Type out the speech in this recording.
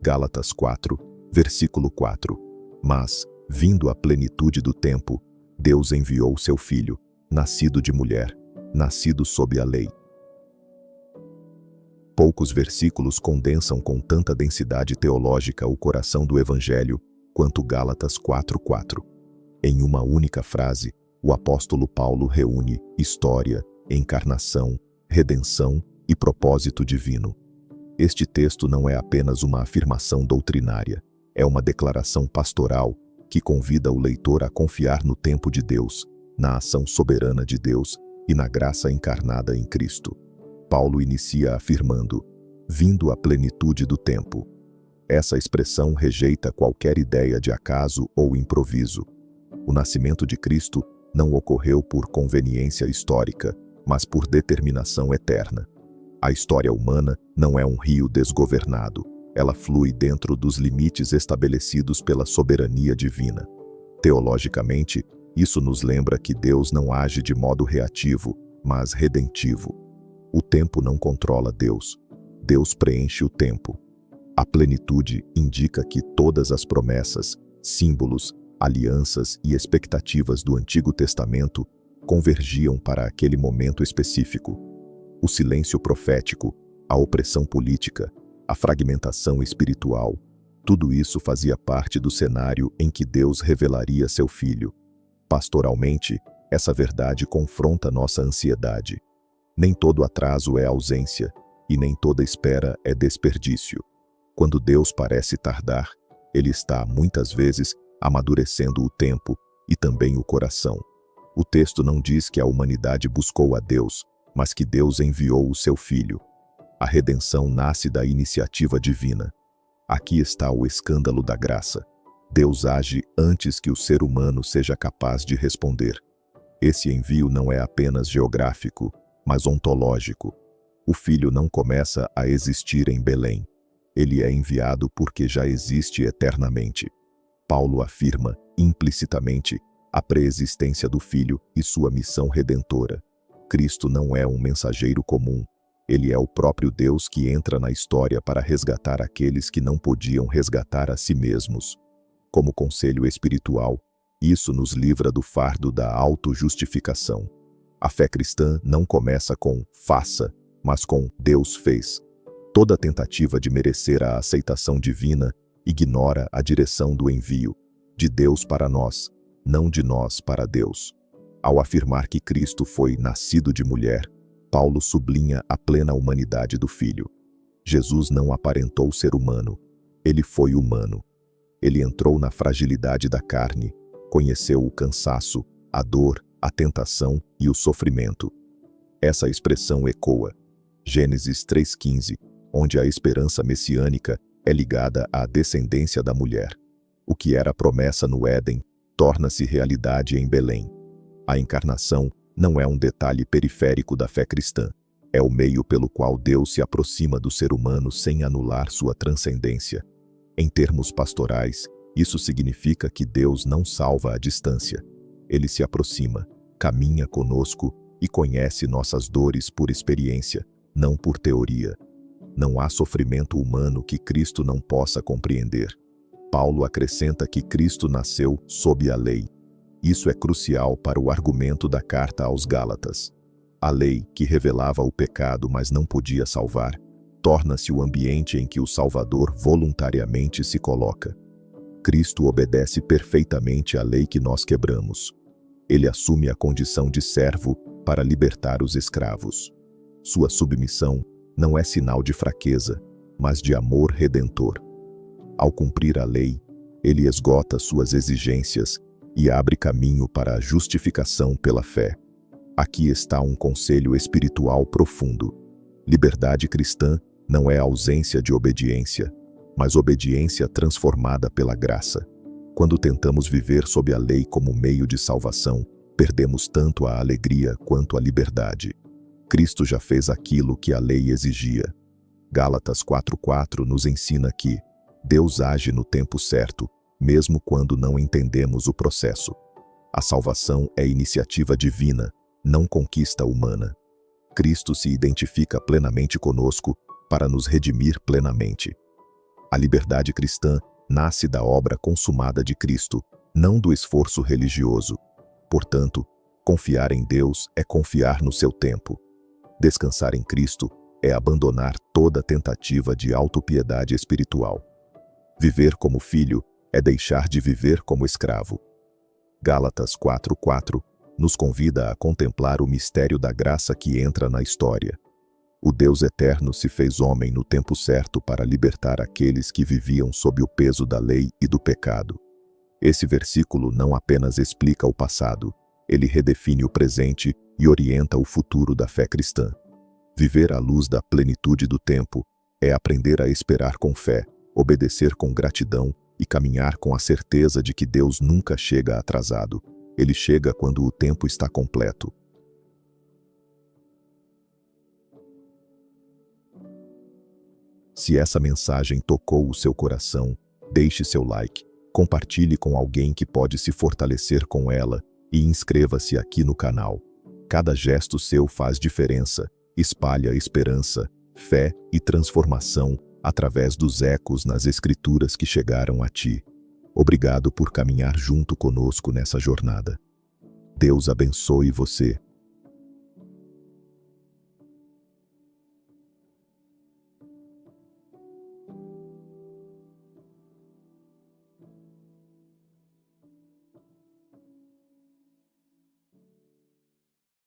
Gálatas 4, versículo 4. Mas, vindo a plenitude do tempo, Deus enviou seu Filho, nascido de mulher, nascido sob a lei. Poucos versículos condensam com tanta densidade teológica o coração do Evangelho quanto Gálatas 4:4. Em uma única frase, o apóstolo Paulo reúne história, encarnação, redenção e propósito divino. Este texto não é apenas uma afirmação doutrinária, é uma declaração pastoral que convida o leitor a confiar no tempo de Deus, na ação soberana de Deus e na graça encarnada em Cristo. Paulo inicia afirmando, vindo à plenitude do tempo. Essa expressão rejeita qualquer ideia de acaso ou improviso. O nascimento de Cristo não ocorreu por conveniência histórica, mas por determinação eterna. A história humana não é um rio desgovernado, ela flui dentro dos limites estabelecidos pela soberania divina. Teologicamente, isso nos lembra que Deus não age de modo reativo, mas redentivo. O tempo não controla Deus. Deus preenche o tempo. A plenitude indica que todas as promessas, símbolos, alianças e expectativas do Antigo Testamento convergiam para aquele momento específico. O silêncio profético, a opressão política, a fragmentação espiritual, tudo isso fazia parte do cenário em que Deus revelaria seu Filho. Pastoralmente, essa verdade confronta nossa ansiedade. Nem todo atraso é ausência, e nem toda espera é desperdício. Quando Deus parece tardar, Ele está, muitas vezes, amadurecendo o tempo e também o coração. O texto não diz que a humanidade buscou a Deus, mas que Deus enviou o seu Filho. A redenção nasce da iniciativa divina. Aqui está o escândalo da graça. Deus age antes que o ser humano seja capaz de responder. Esse envio não é apenas geográfico, mas ontológico. O Filho não começa a existir em Belém. Ele é enviado porque já existe eternamente. Paulo afirma, implicitamente, a preexistência do Filho e sua missão redentora. Cristo não é um mensageiro comum. Ele é o próprio Deus que entra na história para resgatar aqueles que não podiam resgatar a si mesmos. Como conselho espiritual, isso nos livra do fardo da autojustificação. A fé cristã não começa com faça, mas com Deus fez. Toda tentativa de merecer a aceitação divina ignora a direção do envio, de Deus para nós, não de nós para Deus. Ao afirmar que Cristo foi nascido de mulher, Paulo sublinha a plena humanidade do Filho. Jesus não aparentou ser humano, ele foi humano. Ele entrou na fragilidade da carne, conheceu o cansaço, a dor, a tentação e o sofrimento. Essa expressão ecoa Gênesis 3,15, onde a esperança messiânica é ligada à descendência da mulher. O que era promessa no Éden torna-se realidade em Belém. A encarnação não é um detalhe periférico da fé cristã. É o meio pelo qual Deus se aproxima do ser humano sem anular sua transcendência. Em termos pastorais, isso significa que Deus não salva à distância. Ele se aproxima, caminha conosco e conhece nossas dores por experiência, não por teoria. Não há sofrimento humano que Cristo não possa compreender. Paulo acrescenta que Cristo nasceu sob a lei. Isso é crucial para o argumento da carta aos Gálatas. A lei, que revelava o pecado mas não podia salvar, torna-se o ambiente em que o Salvador voluntariamente se coloca. Cristo obedece perfeitamente à lei que nós quebramos. Ele assume a condição de servo para libertar os escravos. Sua submissão não é sinal de fraqueza, mas de amor redentor. Ao cumprir a lei, ele esgota suas exigências e abre caminho para a justificação pela fé. Aqui está um conselho espiritual profundo. Liberdade cristã não é ausência de obediência, mas obediência transformada pela graça. Quando tentamos viver sob a lei como meio de salvação, perdemos tanto a alegria quanto a liberdade. Cristo já fez aquilo que a lei exigia. Gálatas 4:4 nos ensina que Deus age no tempo certo, mesmo quando não entendemos o processo. A salvação é iniciativa divina, não conquista humana. Cristo se identifica plenamente conosco para nos redimir plenamente. A liberdade cristã nasce da obra consumada de Cristo, não do esforço religioso. Portanto, confiar em Deus é confiar no seu tempo. Descansar em Cristo é abandonar toda tentativa de autopiedade espiritual. Viver como filho é deixar de viver como escravo. Gálatas 4:4 nos convida a contemplar o mistério da graça que entra na história. O Deus eterno se fez homem no tempo certo para libertar aqueles que viviam sob o peso da lei e do pecado. Esse versículo não apenas explica o passado, ele redefine o presente e orienta o futuro da fé cristã. Viver à luz da plenitude do tempo é aprender a esperar com fé, obedecer com gratidão e caminhar com a certeza de que Deus nunca chega atrasado. Ele chega quando o tempo está completo. Se essa mensagem tocou o seu coração, deixe seu like, compartilhe com alguém que pode se fortalecer com ela e inscreva-se aqui no canal. Cada gesto seu faz diferença, espalha esperança, fé e transformação através dos ecos nas escrituras que chegaram a ti. Obrigado por caminhar junto conosco nessa jornada. Deus abençoe você.